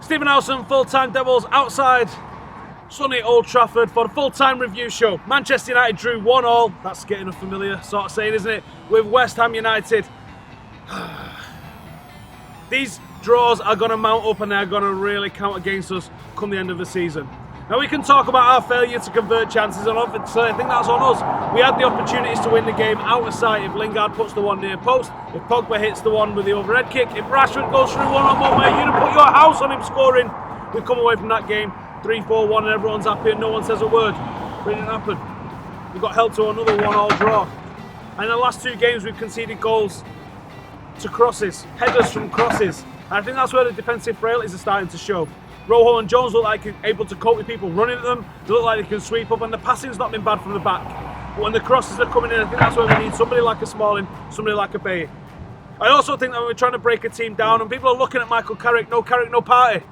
Stephen Howson, Full-Time Devils, outside sunny Old Trafford for the full-time review show. Manchester United drew 1-1, that's getting a familiar sort of saying, isn't it, with West Ham United. These draws are going to mount up and they're going to really count against us come the end of the season. Now we can talk about our failure to convert chances, and obviously I think that's on us. We had the opportunities to win the game out of sight if Lingard puts the one near post, if Pogba hits the one with the overhead kick, if Rashford goes through one-on-one where you'd have put your house on him scoring. We come away from that game 3-4-1 and everyone's happy and no one says a word. But it didn't happen. We got held to another 1-1 draw. And in the last two games we've conceded goals to crosses, headers from crosses. And I think that's where the defensive frailties are starting to show. Rojo and Jones look like they're able to cope with people running at them. They look like they can sweep up, and the passing's not been bad from the back. But when the crosses are coming in, I think that's where we need somebody like a Smalling, somebody like a Bailly. I also think that when we're trying to break a team down and people are looking at Michael Carrick, no party.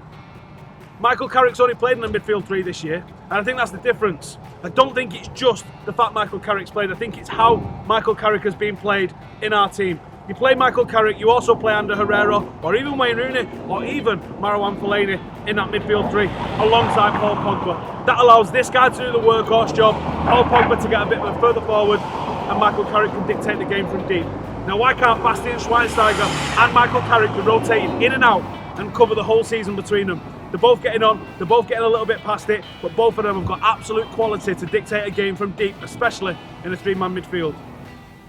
Michael Carrick's only played in the midfield three this year, and I think that's the difference. I don't think it's just the fact Michael Carrick's played, I think it's how Michael Carrick has been played in our team. You play Michael Carrick, you also play Ander Herrera, or even Wayne Rooney, or even Marouane Fellaini in that midfield three, alongside Paul Pogba. That allows this guy to do the workhorse job, Paul Pogba to get a bit further forward, and Michael Carrick can dictate the game from deep. Now why can't Bastian Schweinsteiger and Michael Carrick be rotated in and out and cover the whole season between them? They're both getting on, they're both getting a little bit past it, but both of them have got absolute quality to dictate a game from deep, especially in a three-man midfield.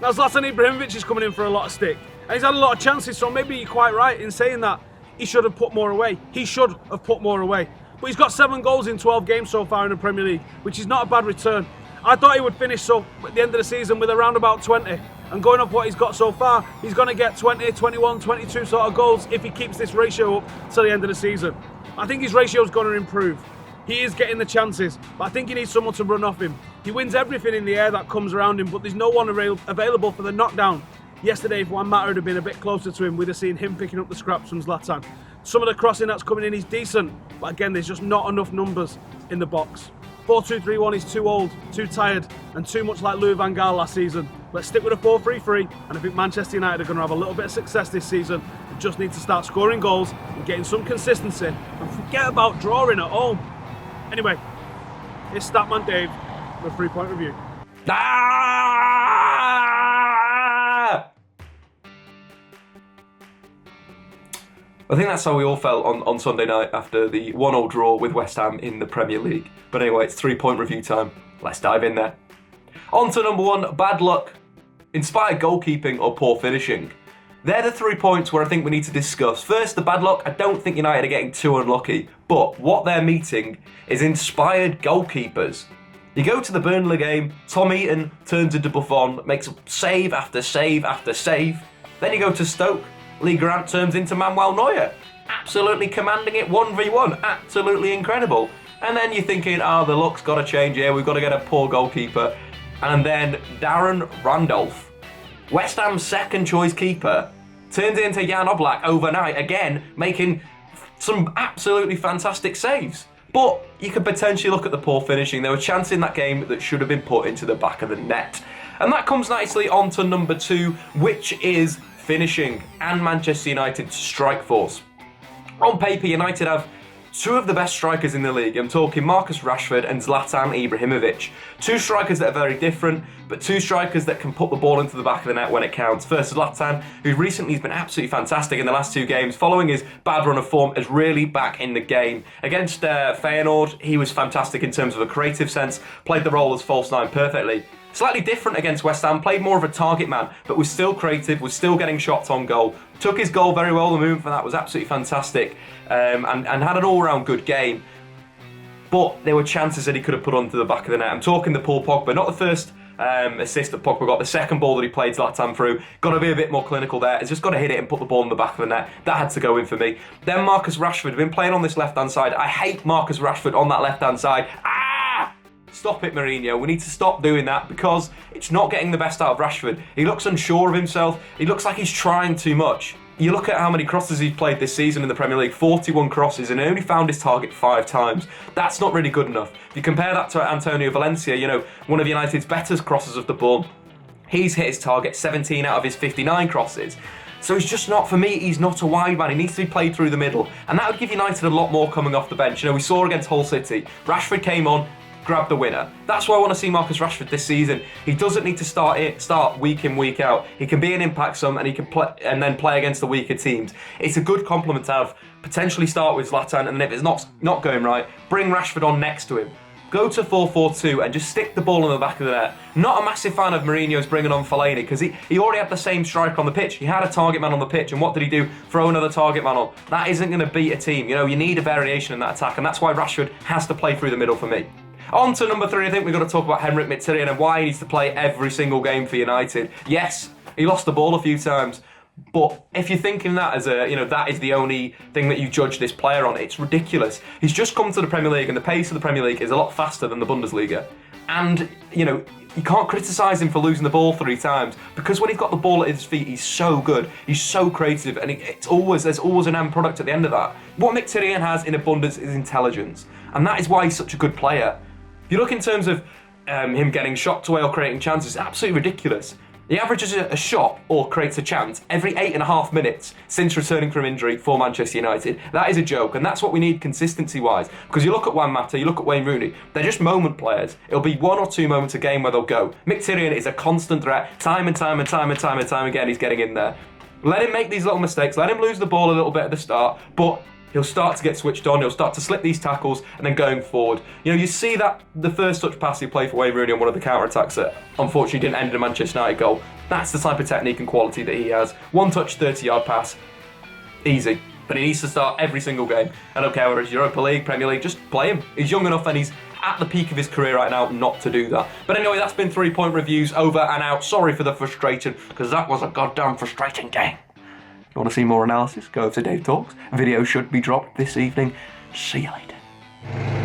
Now Zlatan Ibrahimovic is coming in for a lot of stick, and he's had a lot of chances, so maybe you're quite right in saying that he should have put more away. He should have put more away. But he's got 7 goals in 12 games so far in the Premier League, which is not a bad return. I thought he would finish so at the end of the season with around about 20, and going off what he's got so far, he's going to get 20, 21, 22 sort of goals if he keeps this ratio up till the end of the season. I think his ratio is going to improve. He is getting the chances, but I think he needs someone to run off him. He wins everything in the air that comes around him, but there's no one available for the knockdown. Yesterday, if Juan Mata had been a bit closer to him, we'd have seen him picking up the scraps from Zlatan. Some of the crossing that's coming in is decent, but again, there's just not enough numbers in the box. 4-2-3-1 is too old, too tired, and too much like Louis van Gaal last season. Let's stick with a 4-3-3, and I think Manchester United are going to have a little bit of success this season. They just need to start scoring goals and getting some consistency, and forget about drawing at home. Anyway, it's Statman Dave with a 3-point review. I think that's how we all felt on Sunday night after the 1-1 draw with West Ham in the Premier League. But anyway, it's 3-point review time. Let's dive in there. On to number 1, bad luck, inspired goalkeeping or poor finishing. They're the 3 points where I think we need to discuss. First, the bad luck. I don't think United are getting too unlucky, but what they're meeting is inspired goalkeepers. You go to the Burnley game, Tom Eaton turns into Buffon, makes save after save after save. Then you go to Stoke, Lee Grant turns into Manuel Neuer, absolutely commanding it 1v1, absolutely incredible. And then you're thinking, the luck's got to change here, we've got to get a poor goalkeeper. And then Darren Randolph, West Ham's second choice keeper, turns into Jan Oblak overnight, again, making some absolutely fantastic saves. But you could potentially look at the poor finishing. There were chances in that game that should have been put into the back of the net. And that comes nicely on to number 2, which is finishing and Manchester United's strike force. On paper, United have 2 of the best strikers in the league. I'm talking Marcus Rashford and Zlatan Ibrahimovic. 2 strikers that are very different, but 2 strikers that can put the ball into the back of the net when it counts. First, Zlatan, who recently has been absolutely fantastic in the last 2 games, following his bad run of form, is really back in the game. Against Feyenoord, he was fantastic in terms of a creative sense, played the role as false 9 perfectly. Slightly different against West Ham, played more of a target man, but was still creative, was still getting shots on goal. Took his goal very well, the movement for that was absolutely fantastic, and had an all-round good game. But there were chances that he could have put onto the back of the net. I'm talking the Paul Pogba, not the first assist that Pogba got, the second ball that he played Zlatan through. Got to be a bit more clinical there. He's just got to hit it and put the ball in the back of the net. That had to go in for me. Then Marcus Rashford, been playing on this left-hand side. I hate Marcus Rashford on that left-hand side. Stop it, Mourinho. We need to stop doing that because it's not getting the best out of Rashford. He looks unsure of himself. He looks like he's trying too much. You look at how many crosses he's played this season in the Premier League, 41 crosses, and only found his target 5 times. That's not really good enough. If you compare that to Antonio Valencia, one of United's better crossers of the ball, he's hit his target 17 out of his 59 crosses. So he's just not, for me, he's not a wide man. He needs to be played through the middle. And that would give United a lot more coming off the bench. You know, we saw against Hull City, Rashford came on, grabbed the winner. That's why I want to see Marcus Rashford this season. He doesn't need to start week in, week out. He can be an impact sum and he can play and then play against the weaker teams. It's a good compliment to have. Potentially start with Zlatan, and if it's not going right, bring Rashford on next to him. Go to 4-4-2 and just stick the ball in the back of the net. Not a massive fan of Mourinho's bringing on Fellaini because he already had the same striker on the pitch. He had a target man on the pitch, and what did he do? Throw another target man on. That isn't going to beat a team. You know, you need a variation in that attack, and that's why Rashford has to play through the middle for me. On to number 3, I think we've got to talk about Henrik Mkhitaryan and why he needs to play every single game for United. Yes, he lost the ball a few times. But if you're thinking that as that is the only thing that you judge this player on, it's ridiculous. He's just come to the Premier League and the pace of the Premier League is a lot faster than the Bundesliga. And, you can't criticise him for losing the ball 3 times because when he's got the ball at his feet, he's so good, he's so creative, and there's always an end product at the end of that. What Mkhitaryan has in abundance is intelligence, and that is why he's such a good player. If you look in terms of him getting shots away or creating chances, it's absolutely ridiculous. He averages a shot or creates a chance every 8.5 minutes since returning from injury for Manchester United. That is a joke, and that's what we need consistency-wise. Because you look at Juan Mata, you look at Wayne Rooney, they're just moment players. It'll be 1 or 2 moments a game where they'll go. Mkhitaryan is a constant threat. Time and time again, he's getting in there. Let him make these little mistakes. Let him lose the ball a little bit at the start, but he'll start to get switched on, he'll start to slip these tackles, and then going forward. You see that the first touch pass he played for Wayne Rooney on one of the counter-attacks that unfortunately didn't end in a Manchester United goal. That's the type of technique and quality that he has. 1 touch, 30-yard pass, easy. But he needs to start every single game. I don't care whether it's Europa League, Premier League, just play him. He's young enough and he's at the peak of his career right now not to do that. But anyway, that's been 3-point reviews, over and out. Sorry for the frustration, because that was a goddamn frustrating game. You want to see more analysis? Go over to Dave Talks. Video should be dropped this evening. See you later.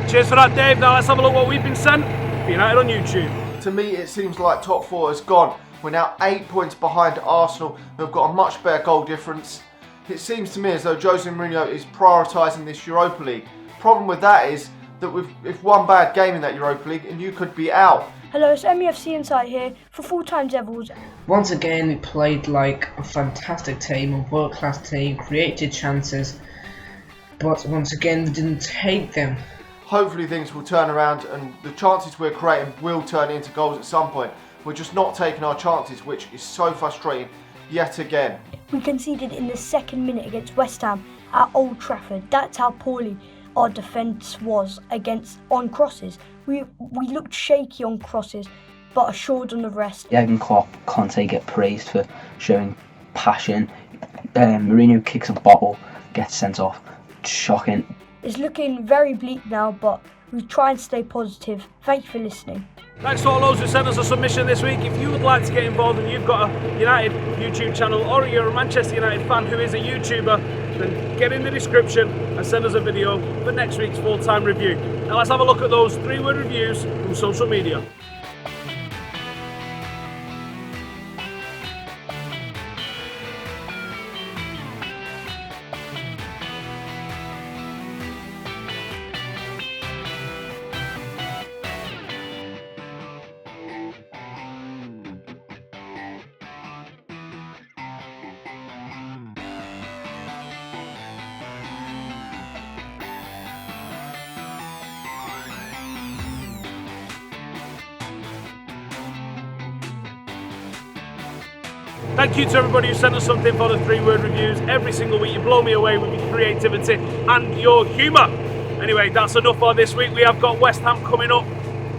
Cheers for that, Dave. Now let's have a look what we've been sent for United on YouTube. To me, it seems like top 4 has gone. We're now 8 points behind Arsenal, who have got a much better goal difference. It seems to me as though Jose Mourinho is prioritising this Europa League. Problem with that is that if one bad game in that Europa League and you could be out. Hello, it's MEFC Insight here for Full-Time Devils. Once again, we played like a fantastic team, a world-class team, created chances, but once again, we didn't take them. Hopefully things will turn around and the chances we're creating will turn into goals at some point. We're just not taking our chances, which is so frustrating yet again. We conceded in the 2nd minute against West Ham at Old Trafford. That's how poorly our defence was on crosses. We looked shaky on crosses, but assured on the rest. Jurgen Klopp can't get praised for showing passion. Mourinho kicks a bottle, gets sent off. Shocking. It's looking very bleak now, but we try and stay positive. Thank you for listening. Thanks to all those who sent us a submission this week. If you would like to get involved and you've got a United YouTube channel or you're a Manchester United fan who is a YouTuber, then get in the description and send us a video for next week's full-time review. Now let's have a look at those 3-word reviews from social media. Thank you to everybody who sent us something for the 3-word reviews. Every single week you blow me away with your creativity and your humour. Anyway, that's enough for this week. We have got West Ham coming up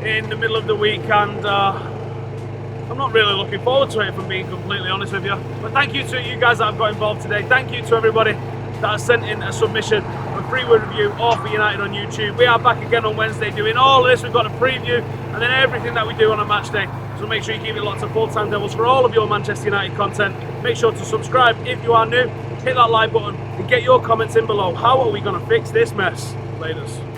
in the middle of the week and I'm not really looking forward to it, if I'm being completely honest with you. But thank you to you guys that have got involved today. Thank you to everybody that has sent in a submission for a 3-word review or for United on YouTube. We are back again on Wednesday doing all this. We've got a preview and then everything that we do on a match day. So make sure you keep it lots of Full-Time Devils for all of your Manchester United content. Make sure to subscribe if you are new. Hit that like button and get your comments in below. How are we going to fix this mess? Laters.